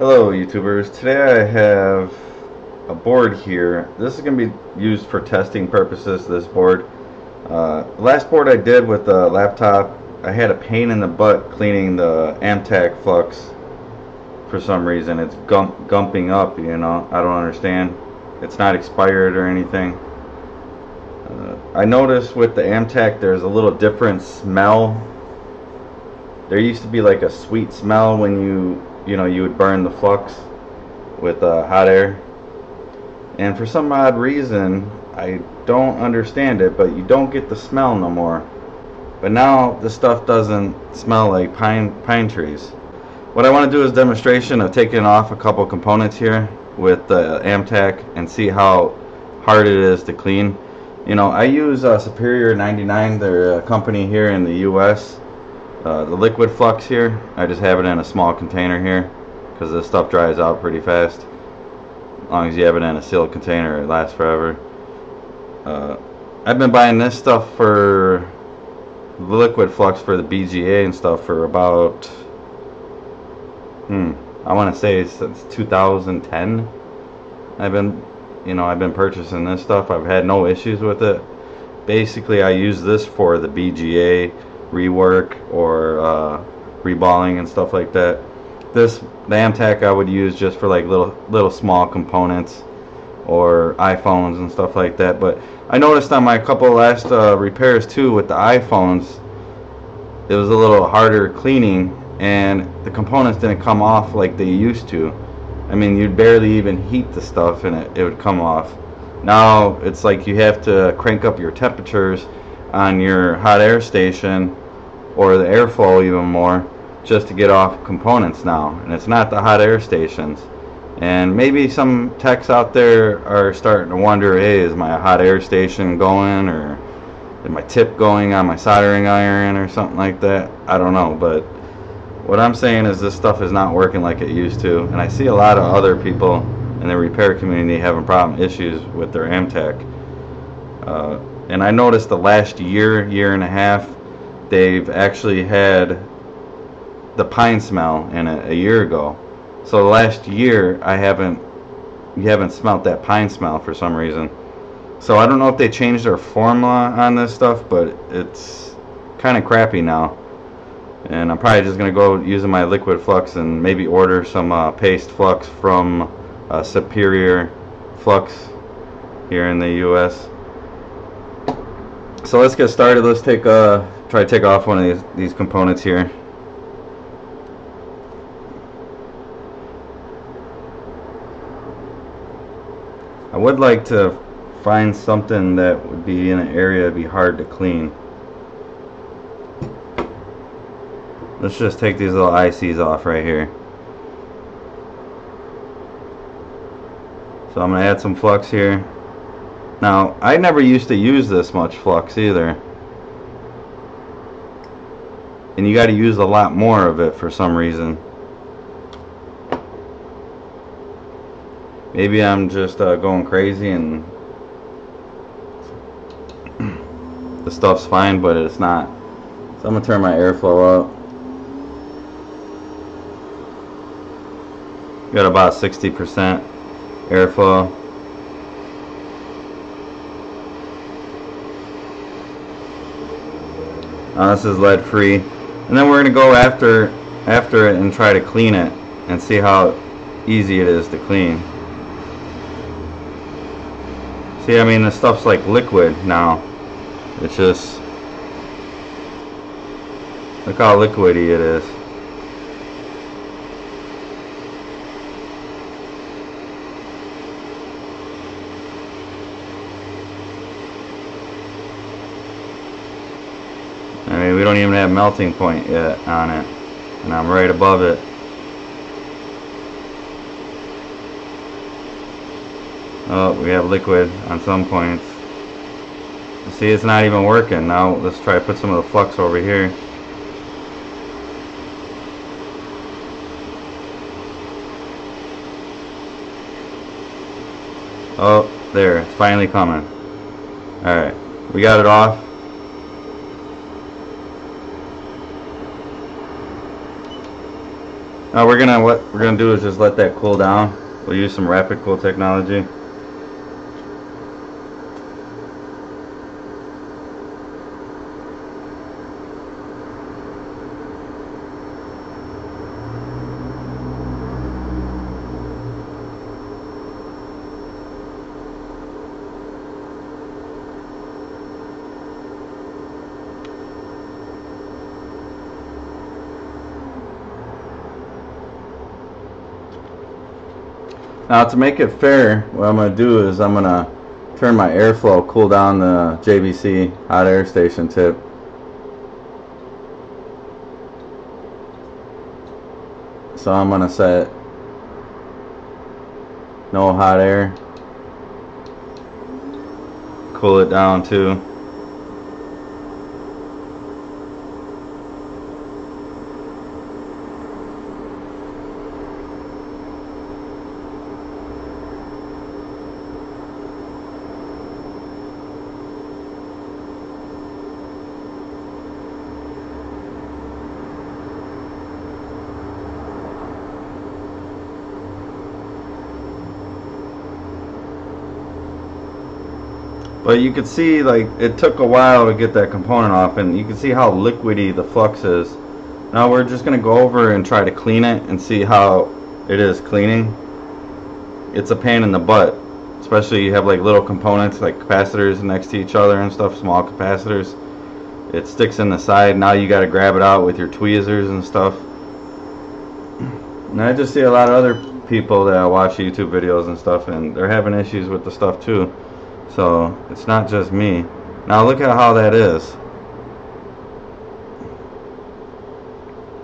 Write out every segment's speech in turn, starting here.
Hello YouTubers, today I have a board here. This is going to be used for testing purposes, this board. Last board I did with the laptop, I had a pain in the butt cleaning the AmTech Flux. For some reason it's gumping up, you know, I don't understand. It's not expired or anything. I noticed with the AmTech there's a little different smell. There used to be like a sweet smell when you would burn the flux with hot air, and for some odd reason I don't understand it, but you don't get the smell no more. But now the stuff doesn't smell like pine trees. What I want to do is a demonstration of taking off a couple components here with the AmTech and see how hard it is to clean. You know, I use Superior 99, they're a company here in the US. The liquid flux here, I just have it in a small container here because this stuff dries out pretty fast. As long as you have it in a sealed container, it lasts forever. I've been buying this stuff for the liquid flux for the BGA and stuff for about I want to say since 2010. I've been purchasing this stuff. I've had no issues with it. Basically I use this for the BGA rework or reballing and stuff like that. The AmTech I would use just for like little small components or iPhones and stuff like that. But I noticed on my couple last repairs too with the iPhones, it was a little harder cleaning and the components didn't come off like they used to. I mean, you'd barely even heat the stuff and it would come off. Now it's like you have to crank up your temperatures on your hot air station or the airflow even more just to get off components now, and it's not the hot air stations. And maybe some techs out there are starting to wonder, hey, is my hot air station going, or is my tip going on my soldering iron or something like that? I don't know, but what I'm saying is this stuff is not working like it used to, and I see a lot of other people in the repair community having issues with their AmTech. And I noticed the last year and a half, they've actually had the pine smell in it a year ago. So the last year, you haven't smelt that pine smell for some reason. So I don't know if they changed their formula on this stuff, but it's kind of crappy now. And I'm probably just going to go using my liquid flux and maybe order some paste flux from Superior Flux here in the US. So let's get started. Let's try to take off one of these components here. I would like to find something that would be in an area that'd be hard to clean. Let's just take these little ICs off right here. So I'm going to add some flux here. Now, I never used to use this much flux either. And you got to use a lot more of it for some reason. Maybe I'm just going crazy and the stuff's fine, but it's not. So I'm going to turn my airflow up. Got about 60% airflow. This is lead free, and then we're going to go after it and try to clean it and see how easy it is to clean. See, I mean, this stuff's like liquid now. It's just, look how liquidy it is. I mean, we don't even have melting point yet on it, and I'm right above it. Oh, we have liquid on some points. See, it's not even working. Now let's try to put some of the flux over here. Oh, there, it's finally coming. Alright, we got it off. Now what we're gonna do is just let that cool down. We'll use some rapid cool technology. Now to make it fair, what I'm going to do is I'm going to turn my airflow, cool down the JVC hot air station tip. So I'm going to set no hot air, cool it down too. But you can see, like, it took a while to get that component off, and you can see how liquidy the flux is. Now we're just going to go over and try to clean it and see how it is cleaning. It's a pain in the butt, especially you have like little components like capacitors next to each other and stuff, small capacitors. It sticks in the side. Now you got to grab it out with your tweezers and stuff. And I just see a lot of other people that watch YouTube videos and stuff, and they're having issues with the stuff too. So it's not just me. Now look at how that is.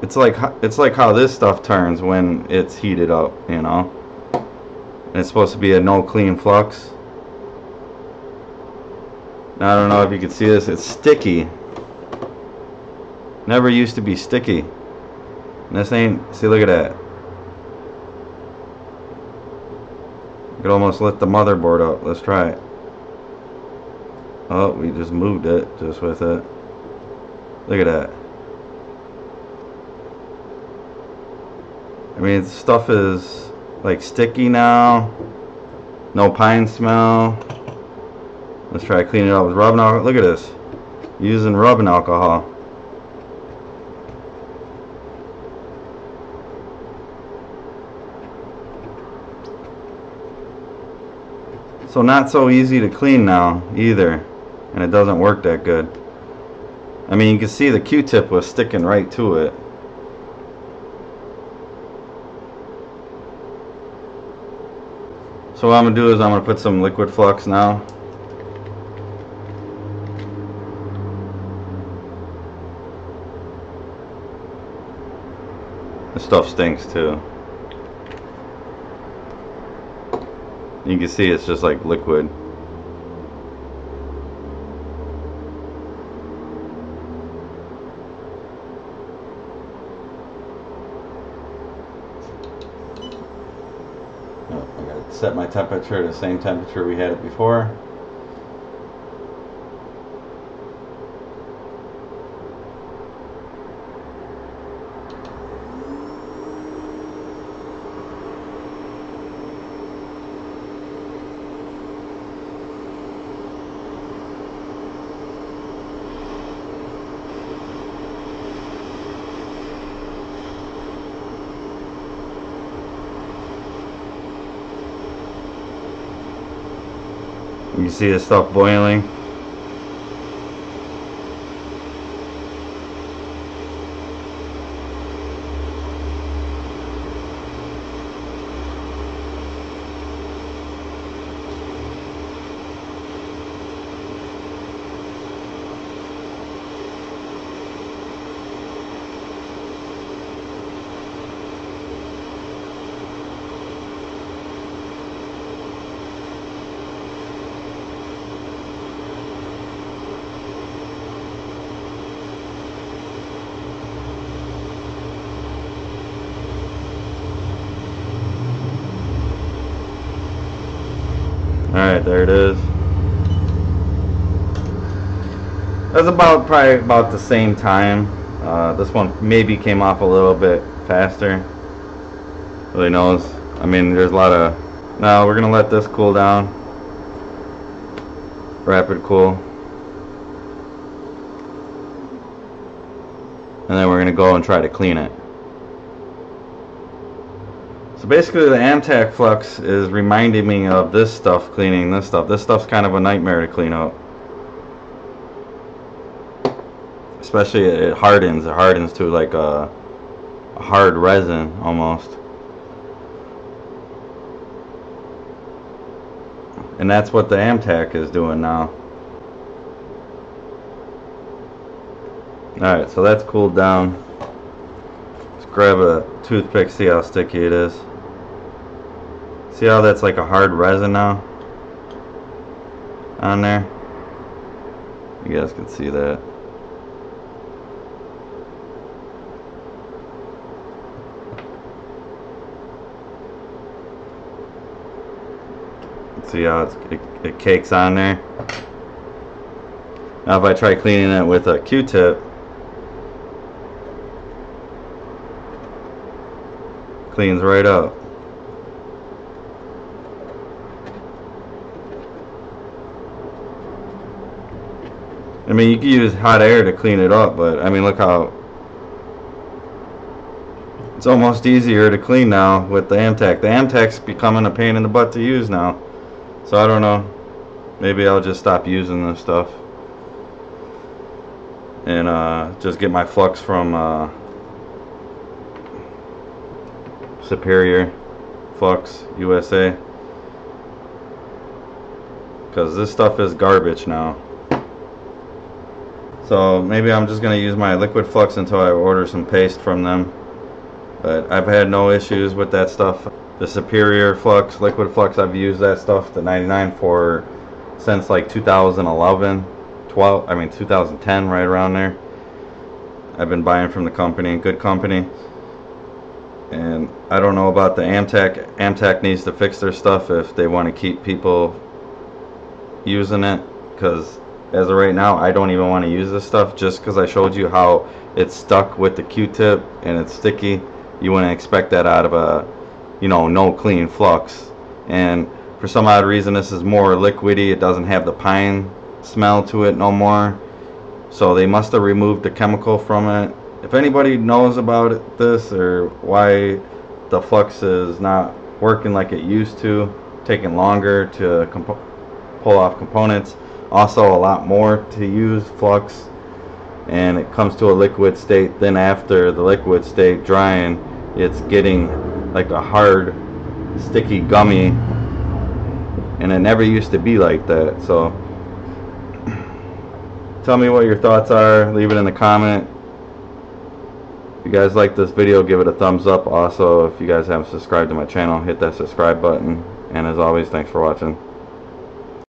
It's like how this stuff turns when it's heated up, you know. And it's supposed to be a no clean flux. Now I don't know if you can see this. It's sticky. Never used to be sticky. And this ain't. See, look at that. You could almost lift the motherboard up. Let's try it. Oh, we just moved it just with it. Look at that. I mean, stuff is like sticky now. No pine smell. Let's try to clean it up with rubbing alcohol. Look at this. Using rubbing alcohol. So not so easy to clean now either. And it doesn't work that good. I mean, you can see the Q-tip was sticking right to it. So what I'm going to do is I'm going to put some liquid flux now. This stuff stinks too. You can see it's just like liquid. Set my temperature to the same temperature we had it before. You see the stuff boiling. Alright, there it is. That's probably about the same time. This one maybe came off a little bit faster. really knows. I mean, there's a lot of... Now we're gonna let this cool down. Rapid cool. And then we're gonna go and try to clean it. So basically the AmTech Flux is reminding me of this stuff, cleaning this stuff. This stuff's kind of a nightmare to clean up. Especially it hardens to like a hard resin almost. And that's what the AmTech is doing now. Alright, so that's cooled down. Let's grab a toothpick, see how sticky it is. See how that's like a hard resin now on there? You guys can see that. See how it cakes on there. Now if I try cleaning it with a Q-tip, cleans right up. I mean, you can use hot air to clean it up, but I mean, look how it's almost easier to clean now with the AmTech. The AmTech's becoming a pain in the butt to use now. So I don't know. Maybe I'll just stop using this stuff and just get my Flux from Superior Flux USA, because this stuff is garbage now. So maybe I'm just going to use my liquid Flux until I order some paste from them. But I've had no issues with that stuff. The Superior Flux, liquid Flux, I've used that stuff, the 99, for since like 2011, 2010, right around there. I've been buying from the company, good company. And I don't know about the AmTech. AmTech needs to fix their stuff if they want to keep people using it, because as of right now, I don't even want to use this stuff, just because I showed you how it's stuck with the Q-tip and it's sticky. You wouldn't expect that out of a, you know, no clean Flux. And for some odd reason, this is more liquidy. It doesn't have the pine smell to it no more. So they must have removed the chemical from it. If anybody knows about this, or why the Flux is not working like it used to, taking longer to pull off components, also a lot more to use Flux, and it comes to a liquid state, then after the liquid state drying, it's getting like a hard, sticky gummy, and it never used to be like that. So tell me what your thoughts are, leave it in the comment. If you guys like this video, give it a thumbs up. Also, if you guys haven't subscribed to my channel, hit that subscribe button. And as always, thanks for watching.